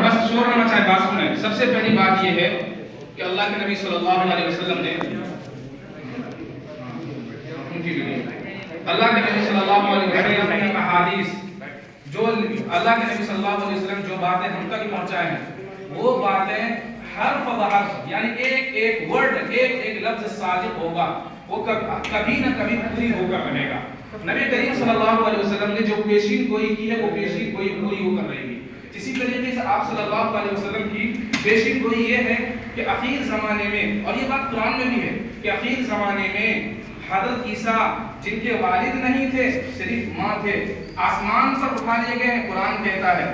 بس شور ہونا چاہے بات سنیں. سب سے پہلی بات یہ ہے کہ اللہ کے نبی صلی اللہ علیہ وسلم نے اللہ کے نبی صلی اللہ علیہ وسلم کی احادیث جو اللہ کے نبی صلی اللہ علیہ وسلم جو باتیں ہم تک پہنچائے ہیں وہ باتیں حرف بحرف یعنی ایک ایک ورڈ ایک ایک لفظ صادق ہوگا, وہ کبھی نہ کبھی پوری ہوگا بنے گا. نبی کریم صلی اللہ علیہ وسلم نے جو پیشین گوئی کی ہے وہ پیشین گوئی پوری ہو کر رہے گی. اسی طریقے سے آپ صلی اللہ علیہ وسلم کی پیشین گوئی یہ ہے کہ اخیر زمانے میں, اور یہ بات قرآن میں بھی ہے کہ اخیر زمانے میں حضرت عیسیٰ جن کے والد نہیں تھے صرف ماں تھے, آسمان پر اٹھا لیے گئے ہیں. قرآن کہتا ہے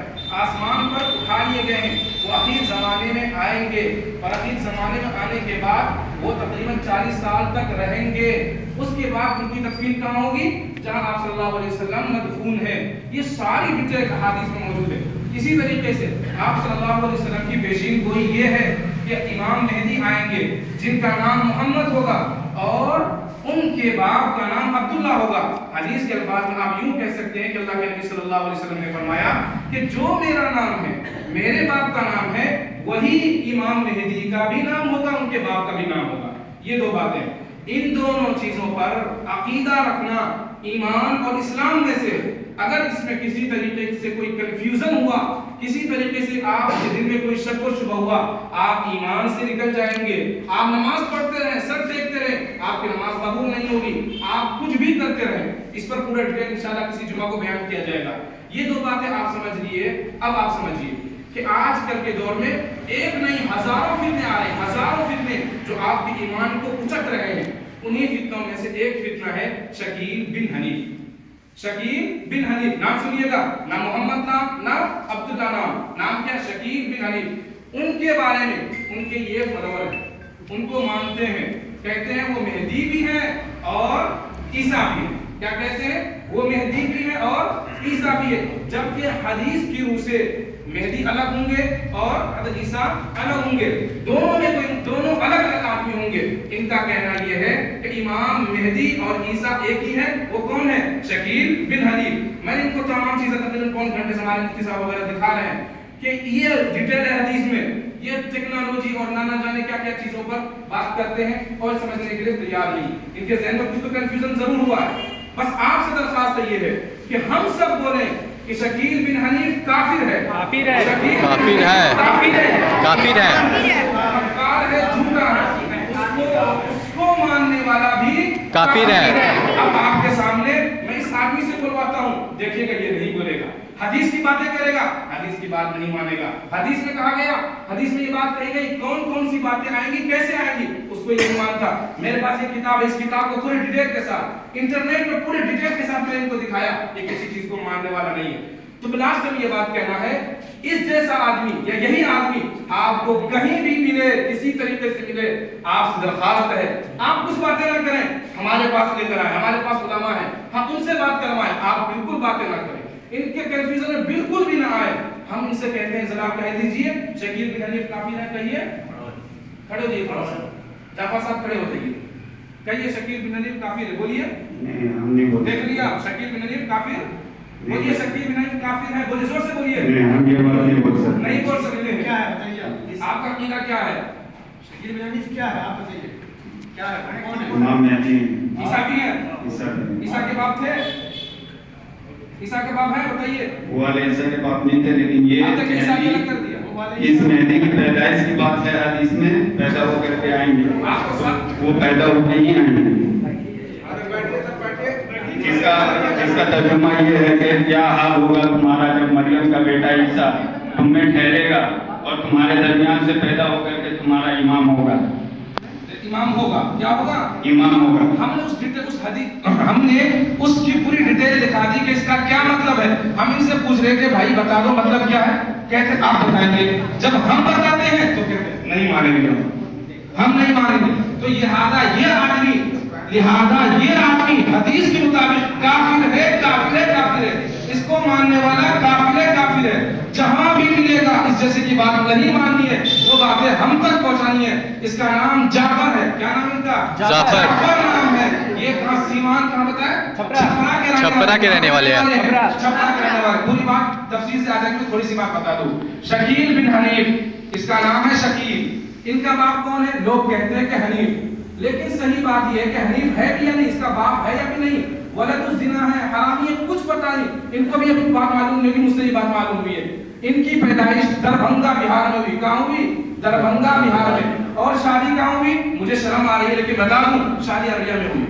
آسمان پر اٹھا لیے گئے ہیں, وہ اخیر زمانے میں آئیں گے اور اخیر زمانے میں آنے کے بعد وہ تقریباً 40 سال تک رہیں گے. اس کے بعد ان کی تدفین کہاں ہوگی؟ جہاں آپ صلی اللہ علیہ وسلم مدفون ہے. یہ ساری ڈیٹیل حدیث میں موجود ہے. اسی طریقے سے آپ صلی اللہ علیہ وسلم کی پیشین گوئی یہ ہے کہ امام مہدی آئیں گے جن کا نام محمد ہوگا اور ان کے باپ کا نام عبداللہ ہوگا. حدیث کے الفاظ میں آپ یوں کہہ سکتے ہیں کہ اللہ کے نبی صلی اللہ علیہ وسلم نے فرمایا کہ جو میرا نام ہے, میرے باپ کا نام ہے, وہی امام مہدی کا بھی نام ہوگا, ان کے باپ کا بھی نام ہوگا. یہ دو باتیں, ان دونوں چیزوں پر عقیدہ رکھنا ایمان اور اسلام میں سے. اگر اس میں کسی طریقے سے کوئی کنفیوژن ہوا, کسی طریقے سے آپ کے دل میں کوئی شک و شبہ ہوا, آپ ایمان سے نکل جائیں گے. آپ نماز پڑھتے رہیں, سر ٹیکتے رہیں, آپ کی نماز قبول نہیں ہوگی. آپ کچھ بھی کرتے رہیں, اس پر پورا ڈیٹیل انشاءاللہ کسی جمعہ کو بیان کیا جائے گا. یہ دو باتیں آپ سمجھ لیے. اب آپ سمجھیے کہ آج کل کے دور میں ایک نہیں ہزاروں فتنے آ رہے ہیں, ہزاروں فتنے جو آپ کے ایمان کو اچک رہے ہیں. انہی فتنوں میں سے ایک فتنہ ہے شکیل بن حنیف. شکیل بن حنیف نام سنیے گا, نہ محمد نام نہ عبداللہ نام کیا؟ شکیل بن حنیف. ان کے بارے میں ان کے یہ فالوور ہیں, ان کو مانتے ہیں, کہتے ہیں وہ مہدی بھی ہیں اور عیسیٰ بھی ہیں. کیا کہتے ہیں؟ وہ مہدی بھی ہیں اور عیسیٰ بھی ہے, جبکہ حدیث کی روح سے مہدی الگ ہوں گے اور حضرت عیسیٰ الگ ہوں گے. دونوں میں دونوں الگ الگ آدمی ہوں گے. ان کا کہنا یہ ہے کہ امام مہدی اور عیسیٰ ایک ہی ہے. وہ کون ہے؟ شکیل بن حنیف. میں نے ان کو تمام چیزیں تقریباً پون گھنٹے سے ہمارے مفتی صاحب وغیرہ دکھا رہے ہیں کہ یہ ڈیٹیل حدیث میں یہ ٹیکنالوجی اور نہ جانے کیا کیا چیزوں پر بات کرتے ہیں اور سمجھنے کے لیے تیار نہیں. ان کے ذہن میں کچھ تو کنفیوژن ضرور ہوا ہے. بس آپ سے درخواست یہ ہے کہ ہم سب بولیں کہ شکیل بن حنیف کافر ہے. کافر ہے, کافر ہے, کافر ہے, کافر ہے, مکار ہے, جھوٹا ہے. اس کو ماننے والا بھی کافر ہے. اب آپ کے سامنے میں اس آدمی سے بلواتا ہوں, دیکھیے گا یہ نہیں بولے گا, حدیث کی باتیں کرے گا, حدیث کی بات نہیں مانے گا. حدیث میں کہا گیا, حدیث میں یہ بات کہی گئی, کون کون سی باتیں آئیں گی, کیسے آئیں گی, اس کو یہ نہیں مانتا. میرے پاس یہ کتاب ہے, اس کتاب کو پوری ڈیٹیل کے ساتھ انٹرنیٹ میں پوری ڈیٹیل کے ساتھ میں ان کو دکھایا. یہ کسی چیز کو ماننے والا نہیں ہے. تو لاسٹ میں یہ بات کہنا ہے, اس جیسا آدمی یا یہی آدمی آپ کو کہیں بھی ملے, کسی طریقے سے ملے, آپ سے درخواست ہے آپ کچھ باتیں نہ کریں, ہمارے پاس لے کر آئیں. ہمارے پاس علماء ہیں, ہم ان سے بات کروائیں. آپ بالکل باتیں نہ کریں, ان کے کنفیوژن میں بالکل بھی نہ آئے. ہم ان سے کہتے ہیں ذرا کہہ دیجئے شکیل بن حنیف کافر ہے. کہیے, کھڑے ہو جائیے, جعفر صاحب کھڑے ہو جائیے, کہیے شکیل بن حنیف کافر ہے. بولیے, دیکھ لیا شکیل بن حنیف کافر. بولیے شکیل بن حنیف کافر ہے. بولیے, زور سے بولیے. نہیں بول سکتے. کیا ہے بتائیے, آپ کا عقیدہ کیا ہے؟ شکیل بن حنیف کیا ہے آپ بتائیے, کیا ہے, کون ہے؟ امام مہدی. عیسیٰ بھی ہے. عیسیٰ کے باپ تھے, عیسیٰ کے باپ ہیں, بتائیے. وہ والے عیسیٰ کے باپ نہیں تھے, لیکن یہ اس مہدی کی پیدائش کی بات ہے. حدیث میں پیدا ہو کر کے آئیں گے, وہ پیدا ہو کے ہی آئیں گے. جس کا ترجمہ یہ ہے کہ کیا حال ہوگا تمہارا جب مریم کا بیٹا عیسیٰ تم میں ٹھہرے گا اور تمہارے درمیان سے پیدا ہو کر کے تمہارا امام ہوگا. امام ہوگا, کیا ہوگا؟ امام ہوگا. ہم نے اس حدیث ہم نے اس کی پوری ڈیٹیل دکھا دی کہ اس کا کیا مطلب ہے. ہم ان سے پوچھ رہے کہ بھائی بتا دو مطلب کیا ہے, کہتے آپ بتائیں گے. جب ہم بتاتے ہیں تو کہتے نہیں مانیں گے, ہم نہیں مانیں گے. تو لہذا یہ آدمی حدیث کے مطابق کافر ہے, کافر ہے, کافر ہے. اس کو ماننے والا کافر ہے, کافر ہے. جہاں بھی ملے گا اس جیسے کی بات نہیں ماننی ہے، وہ باتیں ہم تک پہنچانی ہے۔ اس کا نام جعفر ہے۔ کیا نام ان کا؟ جعفر نام ہے۔ یہ کہاں سیمان کہاں بتایا؟ چھپرا کے رہنے والے ہیں۔ چھپرا کے رہنے والے۔ پوری بات تفصیل سے آ جائے گی، تھوڑی سی بات بتا دوں۔ شکیل بن حنیف، اس کا نام ہے شکیل۔ ان کا باپ کون ہے؟ لوگ کہتے ہیں کہ حنیف، لیکن صحیح بات یہ ہے کہ حنیف ہے بھی یا نہیں، اس کا باپ ہے یا بھی نہیں، ولد الزنا ہے، حرامی ہے، کچھ پتہ نہیں۔ ان کو بھی ابھی بات معلوم نہیں ہوئی، مجھ سے یہ بات معلوم ہوئی ہے۔ ان کی پیدائش دربھنگا بہار میں ہوئی۔ کہاں ہوئی؟ دربھنگا بہار میں۔ اور شادی کہاں ہوئی؟ مجھے شرم آ رہی ہے لیکن بتا دوں، شادی عربیہ میں ہوئی۔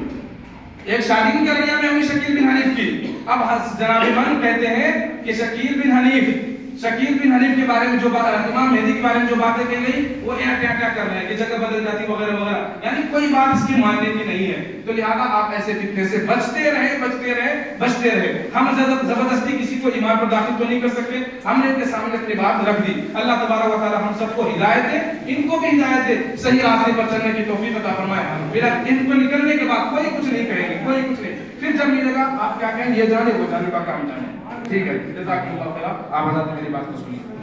ایک شادی کی عربیہ میں ہوئی شکیل بن حنیف کی۔ اب جناب امام کہتے ہیں کہ شکیل بن حنیف کے بارے میں جو امام مہدی کے بارے میں جو باتیں کہی گئی وہ کیا کر رہے ہیں کہ جگہ بدل جاتی وغیرہ وغیرہ، یعنی کوئی بات اس کی ماننے کی نہیں ہے۔ تو لہذا آپ ایسے فتنے سے بچتے رہے۔ ہم زبردستی کسی کو ایمان پر داخل تو نہیں کر سکتے، ہم نے ان کے سامنے اپنی بات رکھ دی۔ اللہ تبارک و تعالی ہم سب کو ہدایت دے، ان کو بھی ہدایت دے، صحیح راستے پر چلنے کی توفیق عطا فرمائے۔ پھر ان کو نکلنے کے بعد کوئی کچھ نہیں کہیں گے، کوئی کچھ نہیں۔ پھر جب ملے گا آپ کیا کہیں، یہ جانے وہ جانے کا کام جانے۔ ٹھیک ہے، جزاک اللہ خیر۔ آپ حضرات میری بات کو سنیے۔